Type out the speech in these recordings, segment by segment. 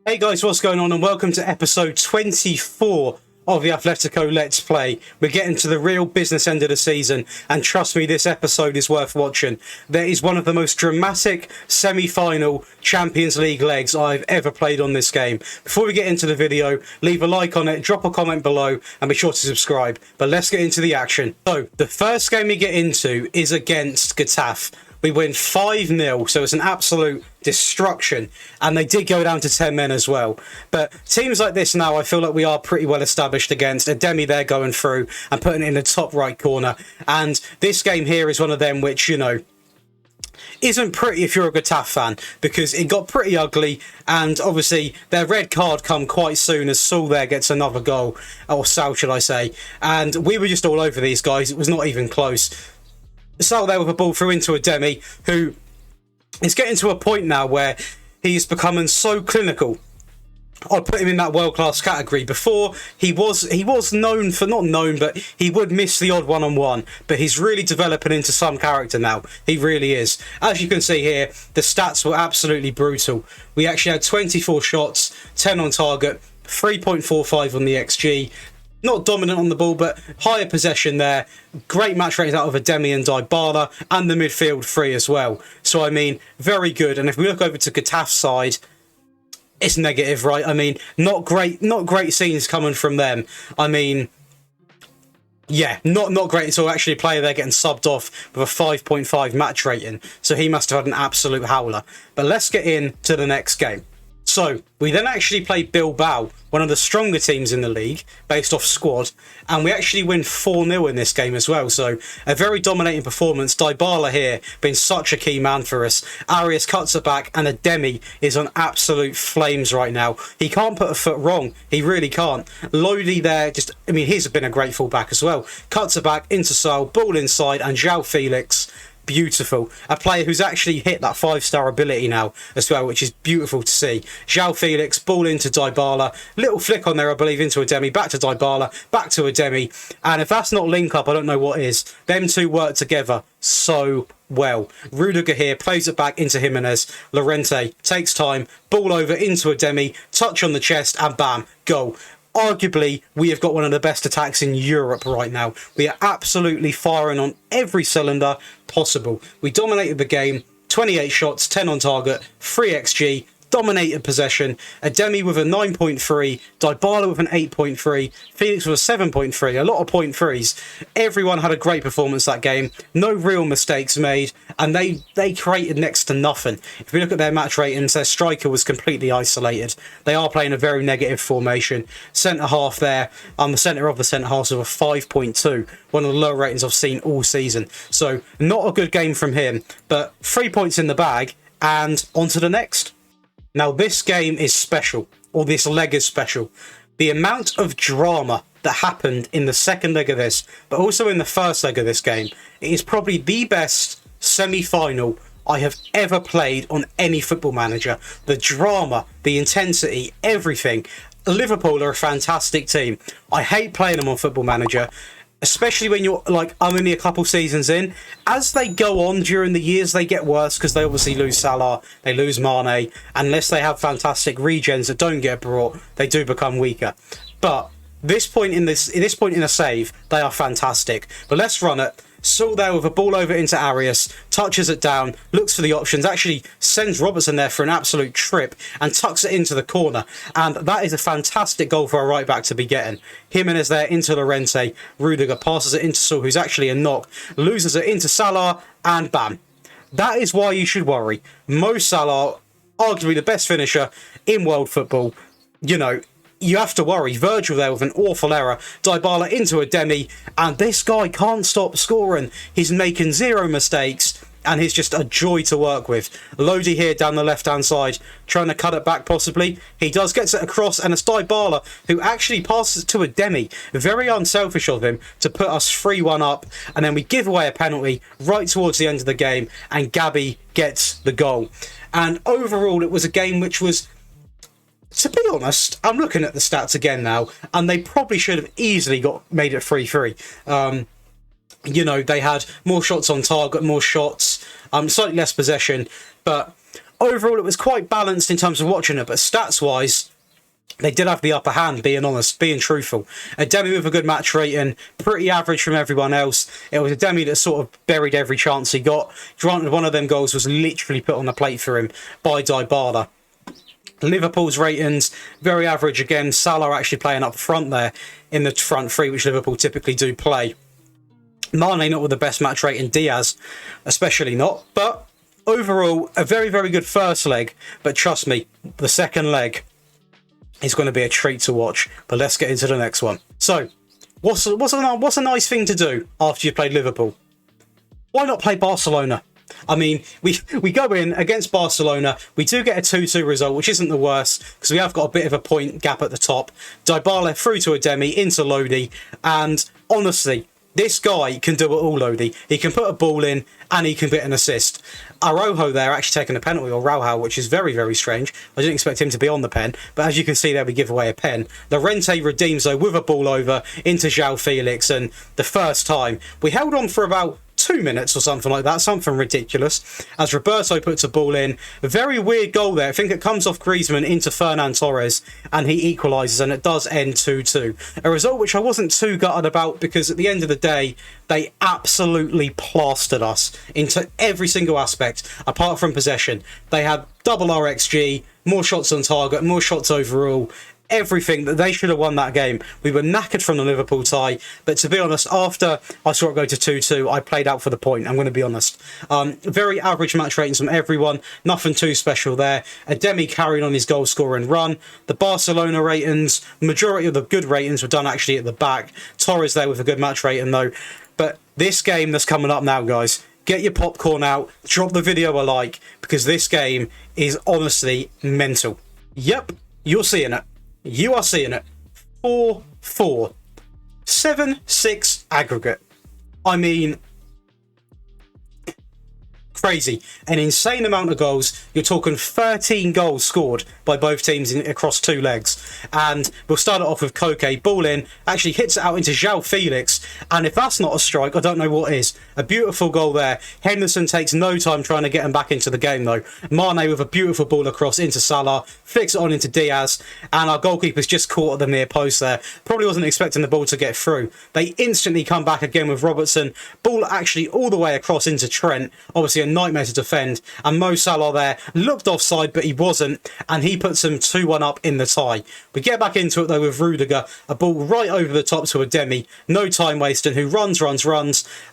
Hey guys, what's going on, and welcome to episode 24 of the Atletico Let's Play. We're getting to the real business end of the season, and trust me, this episode is worth watching. There is one of the most dramatic semi-final Champions League legs I've ever played on this game. Before we get into the video, leave a like on it, drop a comment below, and be sure to subscribe. But let's get into the action. So, the first game we get into is against Getafe. We win 5-0, so it's an absolute destruction. And they did go down to 10 men as well. But teams like this now, I feel like we are pretty well established against. Ademi there going through and putting it in the top right corner. And this game here is one of them which, you know, isn't pretty if you're a Getafe fan, because it got pretty ugly, and obviously their red card come quite soon as Saul there gets another goal, or Sal should I say, and we were just all over these guys. It was not even close. Sal there with a ball through into Ademi, who is getting to a point now where he's becoming so clinical. I'd put him in that world-class category. Before, he was known for, not known, but he would miss the odd one-on-one. But he's really developing into some character now. He really is. As you can see here, the stats were absolutely brutal. We actually had 24 shots, 10 on target, 3.45 on the XG. Not dominant on the ball, but higher possession there. Great match ratings out of Ademi and Dybala, and the midfield three as well. So, I mean, very good. And if we look over to Getafe's side, it's negative, right? I mean, not great scenes coming from them. I mean, yeah, not great at all. Actually, a player there getting subbed off with a 5.5 match rating. So he must have had an absolute howler. But let's get into the next game. So, we then actually play Bilbao, one of the stronger teams in the league, based off squad, and we actually win 4-0 in this game as well. So, a very dominating performance. Dybala here being such a key man for us. Arias cuts it back, and Ademi is on absolute flames right now. He can't put a foot wrong. He really can't. Lodi there, he's been a great fullback as well. Cuts it back into Saul, ball inside, and João Felix. Beautiful. A player who's actually hit that 5-star ability now as well, which is beautiful to see. João Felix, ball into Dybala. Little flick on there, I believe, into Ademi. Back to Dybala. Back to Ademi. And if that's not link up, I don't know what is. Them two work together so well. Rudiger here plays it back into Jimenez. Llorente takes time. Ball over into Ademi. Touch on the chest and bam, goal. Arguably, we have got one of the best attacks in Europe right now. We are absolutely firing on every cylinder possible. We dominated the game, 28 shots, 10 on target, 3 XG, dominated possession. Ademi with a 9.3, Dybala with an 8.3, Felix with a 7.3, a lot of 0.3s. Everyone had a great performance that game, no real mistakes made, and they created next to nothing. If we look at their match ratings, their striker was completely isolated. They are playing a very negative formation. Centre half there, the centre of the centre half with a 5.2, one of the lower ratings I've seen all season. So not a good game from him, but 3 points in the bag, and on to the next. Now, this game is special, or this leg is special. The amount of drama that happened in the second leg of this, but also in the first leg of this game, it is probably the best semi-final I have ever played on any football manager. The drama, the intensity, everything. Liverpool are a fantastic team. I hate playing them on Football Manager, especially when you're like, I'm only a couple seasons in. As they go on during the years, they get worse because they obviously lose Salah, they lose Mane. Unless they have fantastic regens that don't get brought, they do become weaker. But this point in a save, they are fantastic. But let's run it. Saul there with a ball over into Arias, touches it down, looks for the options, actually sends Robertson there for an absolute trip and tucks it into the corner. And that is a fantastic goal for a right back to be getting. Jimenez there into Llorente, Rudiger passes it into Saul, who's actually a knock, loses it into Salah, and bam. That is why you should worry. Mo Salah, arguably the best finisher in world football, you know, you have to worry. Virgil there with an awful error. Dybala into Ademi, and this guy can't stop scoring. He's making zero mistakes, and he's just a joy to work with. Lodi here down the left-hand side, trying to cut it back possibly. He does, gets it across, and it's Dybala who actually passes it to Ademi. Very unselfish of him to put us 3-1 up, and then we give away a penalty right towards the end of the game, and Gabby gets the goal. And overall, it was a game which was, to be honest, I'm looking at the stats again now, and they probably should have easily made it 3-3. You know, they had more shots on target, more shots, slightly less possession, but overall, it was quite balanced in terms of watching it, but stats-wise, they did have the upper hand, being honest, being truthful. A Demi with a good match rating, pretty average from everyone else. It was a Demi that sort of buried every chance he got. Granted, one of them goals was literally put on the plate for him by Dybala. Liverpool's ratings, very average again. Salah actually playing up front there in the front three, which Liverpool typically do play. Mane not with the best match rating, Diaz especially not. But overall, a very, very good first leg. But trust me, the second leg is going to be a treat to watch. But let's get into the next one. So, what's a nice thing to do after you've played Liverpool? Why not play Barcelona? I mean, we go in against Barcelona. We do get a 2-2 result, which isn't the worst, because we have got a bit of a point gap at the top. Dybala through to Ademi, into Lodi, and honestly, this guy can do it all, Lodi. He can put a ball in, and he can get an assist. Araujo there actually taking a penalty, or Rauhau, which is very, very strange. I didn't expect him to be on the pen, but as you can see there, we give away a pen. Llorente redeems, though, with a ball over into João Felix, and the first time, we held on for about 2 minutes or something like that, something ridiculous, as Roberto puts a ball in. A very weird goal there. I think it comes off Griezmann into Fernan Torres, and he equalises, and it does end 2-2. A result which I wasn't too gutted about, because at the end of the day, they absolutely plastered us into every single aspect, apart from possession. They had double our XG, more shots on target, more shots overall. Everything that they should have won that game. We were knackered from the Liverpool tie, but to be honest, after I saw it go to 2-2, I played out for the point. I'm going to be honest. Very average match ratings from everyone. Nothing too special there. Ademi carried on his goal scoring run. The Barcelona ratings, majority of the good ratings were done actually at the back. Torres there with a good match rating though. But this game that's coming up now, guys, get your popcorn out, drop the video a like, because this game is honestly mental. Yep, you're seeing it. You are seeing it. 4-4. 7-6 aggregate. I mean, crazy. An insane amount of goals. You're talking 13 goals scored by both teams across 2 legs. And we'll start it off with Koke. Ball in. Actually hits it out into João Felix. And if that's not a strike, I don't know what is. A beautiful goal there. Henderson takes no time trying to get him back into the game though. Mane with a beautiful ball across into Salah. Flicks it on into Diaz. And our goalkeeper's just caught at the near post there. Probably wasn't expecting the ball to get through. They instantly come back again with Robertson. Ball actually all the way across into Trent. Obviously a nightmare to defend, and Mo Salah there looked offside, but he wasn't, and he puts him 2-1 up in the tie. We get back into it though with Rudiger, a ball right over the top to Ademi, no time wasting, who runs.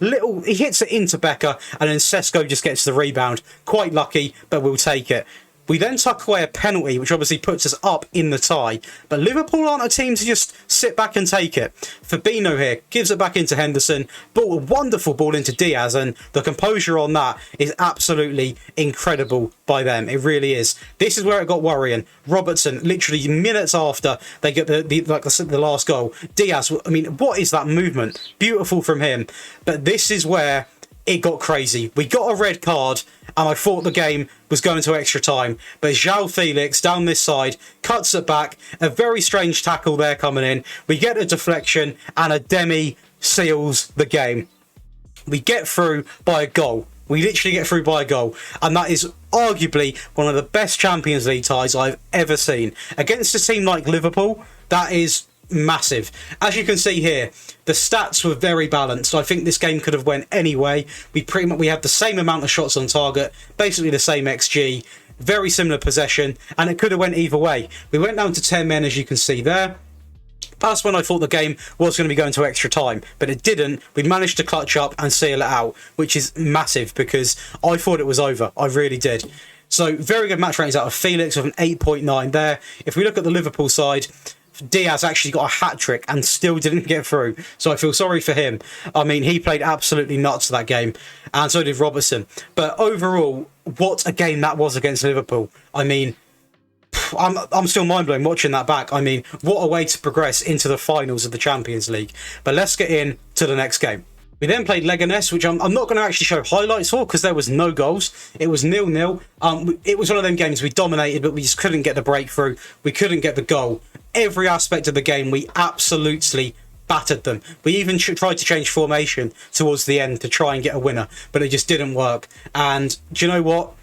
He hits it into Becker, and then Sesko just gets the rebound. Quite lucky, but we'll take it. We then tuck away a penalty, which obviously puts us up in the tie. But Liverpool aren't a team to just sit back and take it. Fabinho here gives it back into Henderson. Ball, a wonderful ball into Diaz, and the composure on that is absolutely incredible by them. It really is. This is where it got worrying. Robertson, literally minutes after they get the last goal. Diaz, I mean, what is that movement? Beautiful from him. But this is where it got crazy. We got a red card, and I thought the game was going to extra time. But João Felix down this side cuts it back. A very strange tackle there coming in. We get a deflection, and Ademi seals the game. We get through by a goal. We literally get through by a goal. And that is arguably one of the best Champions League ties I've ever seen. Against a team like Liverpool, that is massive. As you can see here, the stats were very balanced. I think this game could have went any way. We had the same amount of shots on target, basically the same XG, very similar possession, and it could have went either way. We went down to 10 men, as you can see there. That's when I thought the game was going to be going to extra time, but it didn't. We managed to clutch up and seal it out, which is massive, because I thought it was over. I really did. So very good match ratings out of Felix with an 8.9 there. If we look at the Liverpool side, Diaz actually got a hat-trick and still didn't get through, so I feel sorry for him. I mean, he played absolutely nuts that game, and so did Robertson. But overall, what a game that was against Liverpool. I mean, I'm still mind-blown watching that back. I mean, what a way to progress into the finals of the Champions League. But let's get in to the next game. We then played Leoness, which I'm not going to actually show highlights for because there was no goals. It was 0-0. It was one of them games we dominated, but we just couldn't get the breakthrough. We couldn't get the goal. Every aspect of the game, we absolutely battered them. We even tried to change formation towards the end to try and get a winner, but it just didn't work. And do you know what?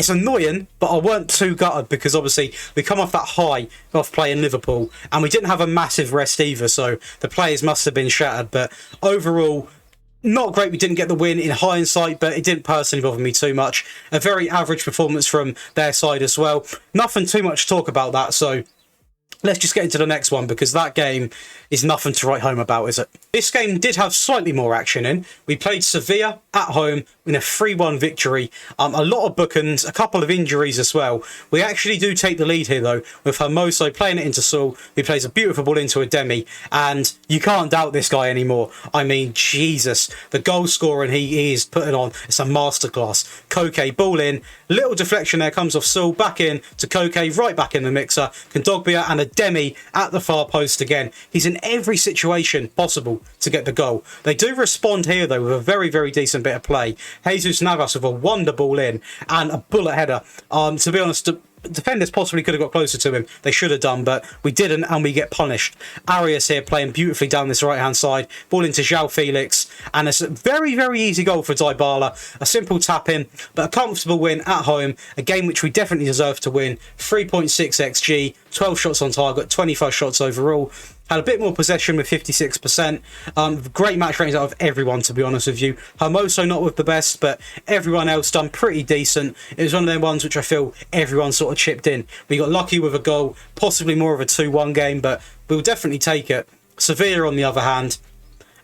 It's annoying, but I weren't too gutted because obviously we come off that high of playing Liverpool and we didn't have a massive rest either, so the players must have been shattered. But overall, not great we didn't get the win in hindsight, but it didn't personally bother me too much. A very average performance from their side as well. Nothing too much to talk about that, so let's just get into the next one because that game is nothing to write home about, is it? This game did have slightly more action in. We played Sevilla at home in a 3-1 victory. A lot of bookings, a couple of injuries as well. We actually do take the lead here though, with Hermoso playing it into Saul, who plays a beautiful ball into a demi, and you can't doubt this guy anymore. I mean, Jesus, the goal scoring he is putting on, it's a masterclass. Koke, ball in, little deflection there, comes off Saul, back in to Koke, right back in the mixer, Kondogbia and a demi at the far post again. He's in every situation possible to get the goal. They do respond here though with a very, very decent bit of play. Jesus Navas with a wonder ball in and a bullet header. To be honest, defenders possibly could have got closer to him. They should have done, but we didn't, and we get punished. Arias here playing beautifully down this right-hand side. Ball into João Felix, and it's a very, very easy goal for Dybala. A simple tap-in, but a comfortable win at home. A game which we definitely deserve to win. 3.6 XG, 12 shots on target, 25 shots overall. Had a bit more possession with 56%. Great match ratings out of everyone, to be honest with you. Hermoso not with the best, but everyone else done pretty decent. It was one of them ones which I feel everyone sort of chipped in. We got lucky with a goal, possibly more of a 2-1 game, but we'll definitely take it. Sevilla, on the other hand,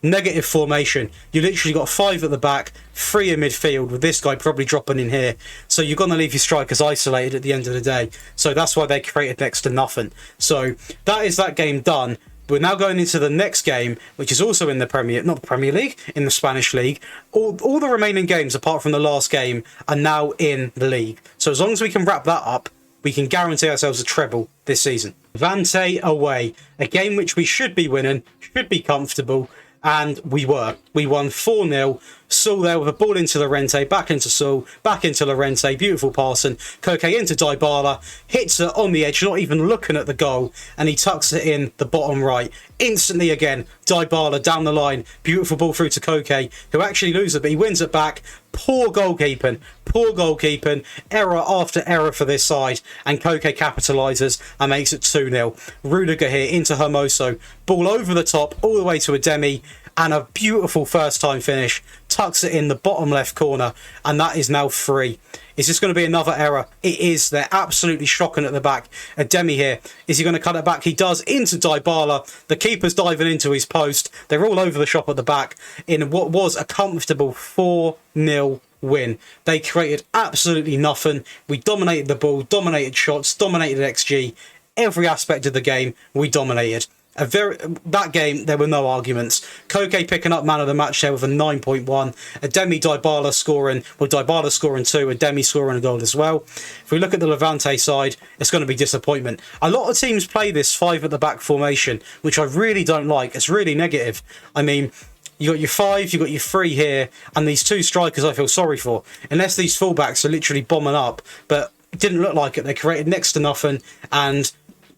negative formation. You literally got 5 at the back, 3 in midfield, with this guy probably dropping in here. So you're going to leave your strikers isolated at the end of the day. So that's why they created next to nothing. So that is that game done. We're now going into the next game, which is also in the not the Premier League, in the Spanish League. All the remaining games, apart from the last game, are now in the league. So as long as we can wrap that up, we can guarantee ourselves a treble this season. Levante away, a game which we should be winning, should be comfortable, and we were. We won 4-0. Saul there with a ball into Lorente, back into Saul, back into Lorente, beautiful passing. Koke into Dybala, hits it on the edge, not even looking at the goal, and he tucks it in the bottom right. Instantly again, Dybala down the line, beautiful ball through to Koke, who actually loses it, but he wins it back. Poor goalkeeping, error after error for this side, and Koke capitalises and makes it 2-0. Rudiger here into Hermoso, ball over the top, all the way to a demi, and a beautiful first time finish, tucks it in the bottom left corner, and that is now 3. Is this going to be another error? It is. They're absolutely shocking at the back. A demi here. Is he going to cut it back? He does, into Dybala. The keeper's diving into his post. They're all over the shop at the back in what was a comfortable 4-0 win. They created absolutely nothing. We dominated the ball, dominated shots, dominated XG. Every aspect of the game, we dominated. That game, there were no arguments. Koke picking up man of the match there with a 9.1. A demi Dybala scoring, well, Dybala scoring 2, a demi scoring a goal as well. If we look at the Levante side, it's going to be disappointment. A lot of teams play this 5 at the back formation, which I really don't like. It's really negative. I mean, you got your 5, you got your 3 here, and these 2 strikers I feel sorry for. Unless these fullbacks are literally bombing up, but it didn't look like it. They created next to nothing, and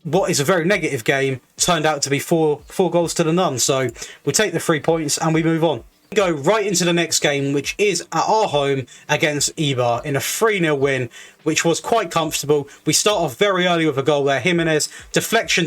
what is a very negative game turned out to be 4 goals to the none. So we take the 3 points and we move on. We go right into the next game, which is at our home against Eibar in a 3-0 win, which was quite comfortable. We start off very early with a goal there. Jimenez, deflection.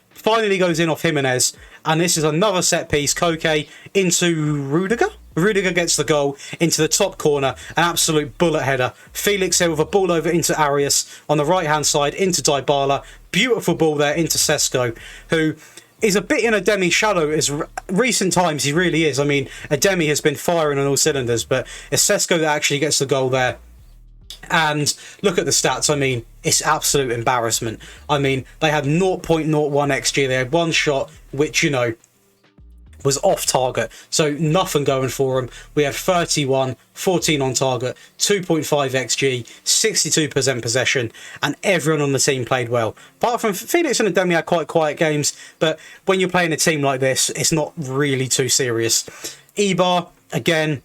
Finally goes in off Jimenez, and this is another set piece. Koke into Rudiger. Rudiger gets the goal into the top corner, an absolute bullet header. Felix here with a ball over into Arias on the right hand side into Dybala. Beautiful ball there into Sesko, who is a bit in a demi shadow as recent times. He really is. I mean, a demi has been firing on all cylinders, but it's Sesko that actually gets the goal there. And look at the stats. I mean, it's absolute embarrassment. I mean, they had 0.01 XG. They had one shot, which, you know, was off target. So nothing going for them. We had 31, 14 on target, 2.5 XG, 62% possession, and everyone on the team played well. Apart from Felix and Ademi had quite quiet games, but when you're playing a team like this, it's not really too serious. Eibar, again,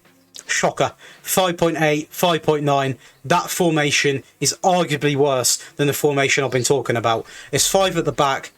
shocker. 5.8, 5.9. That formation is arguably worse than the formation I've been talking about. It's 5 at the back,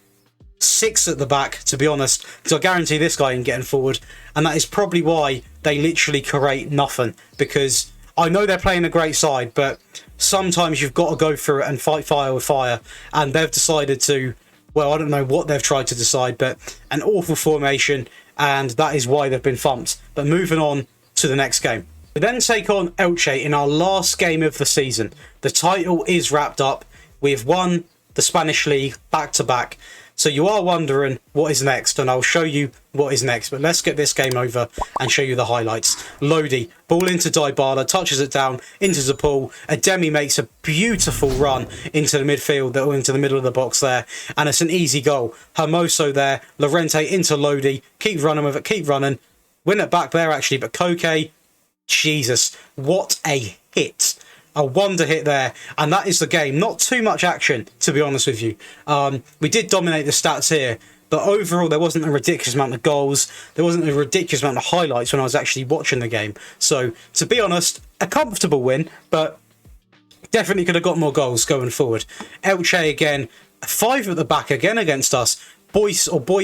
6 at the back, to be honest, because I guarantee this guy ain't getting forward, and that is probably why they literally create nothing, because I know they're playing a great side, but sometimes you've got to go through it and fight fire with fire. And they've decided to, well, I don't know what they've tried to decide, but an awful formation, and that is why they've been thumped. But moving on to the next game. We then take on Elche in our last game of the season. The title is wrapped up. We have won the Spanish League back-to-back. So you are wondering what is next, and I'll show you what is next. But let's get this game over and show you the highlights. Lodi, ball into Dybala, touches it down into the pool. Ademi makes a beautiful run into the midfield, or into the middle of the box there, and it's an easy goal. Hermoso there, Llorente into Lodi, keep running with it, keep running. Win it back there actually, but Koke, Jesus, what a hit. A wonder hit there, and that is the game. Not too much action, to be honest with you. We did dominate the stats here, but overall there wasn't a ridiculous amount of goals. There wasn't a ridiculous amount of highlights when I was actually watching the game. So, to be honest, a comfortable win, but definitely could have got more goals going forward. Elche again, 5 at the back again against us. Boy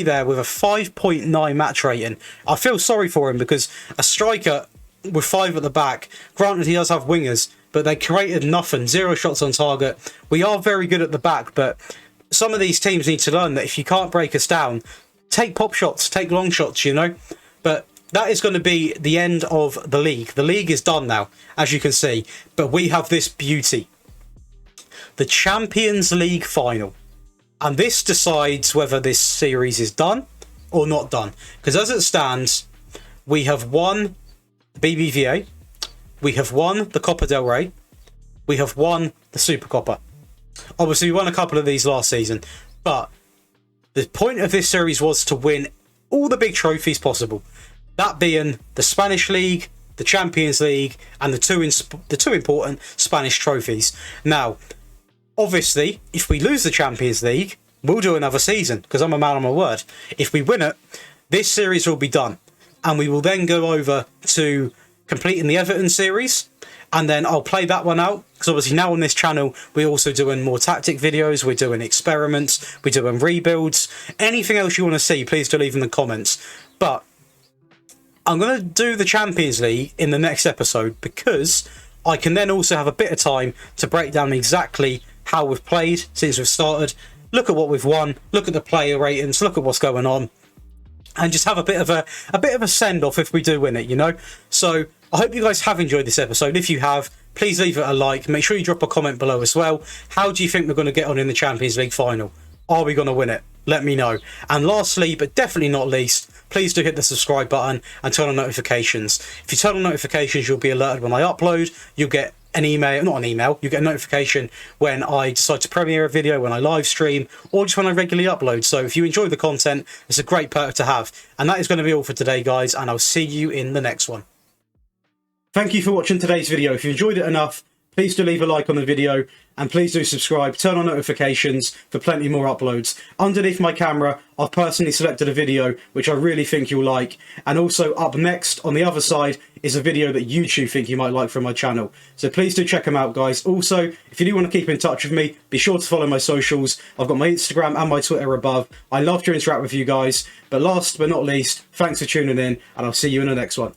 there with a 5.9 match rating. I feel sorry for him because a striker with 5 at the back, granted he does have wingers, but they created nothing. 0 shots on target. We are very good at the back, but some of these teams need to learn that if you can't break us down, take pop shots, take long shots, you know. But that is going to be the end of the league. The league is done now, as you can see. But we have this beauty. The Champions League final. And this decides whether this series is done or not done. Because as it stands, we have won the BBVA. We have won the Copa del Rey. We have won the Supercopa. Obviously, we won a couple of these last season. But the point of this series was to win all the big trophies possible. That being the Spanish League, the Champions League, and the two important Spanish trophies. Now, obviously, if we lose the Champions League, we'll do another season, because I'm a man on my word. If we win it, this series will be done. And we will then go over to completing the Everton series, and then I'll play that one out, because obviously now on this channel we're also doing more tactic videos, we're doing experiments, we're doing rebuilds. Anything else you want to see, please do leave in the comments. But I'm going to do the Champions League in the next episode, because I can then also have a bit of time to break down exactly how we've played since we've started, look at what we've won, look at the player ratings, look at what's going on, and just have a bit of a send off if we do win it, you know. So I hope you guys have enjoyed this episode. If you have, please leave it a like. Make sure you drop a comment below as well. How do you think we're going to get on in the Champions League final? Are we going to win it? Let me know. And lastly, but definitely not least, please do hit the subscribe button and turn on notifications. If you turn on notifications, you'll be alerted when I upload. You'll get an email, not an email, you get a notification when I decide to premiere a video, when I live stream, or just when I regularly upload. So if you enjoy the content, it's a great perk to have. And that is going to be all for today, guys, and I'll see you in the next one. Thank you for watching today's video. If you enjoyed it enough, please do leave a like on the video, and please do subscribe, turn on notifications for plenty more uploads. Underneath my camera, I've personally selected a video which I really think you'll like, and also up next on the other side is a video that YouTube think you might like from my channel. So please do check them out, guys. Also, if you do want to keep in touch with me, be sure to follow my socials. I've got my Instagram and my Twitter above. I love to interact with you guys. But last but not least, thanks for tuning in, and I'll see you in the next one.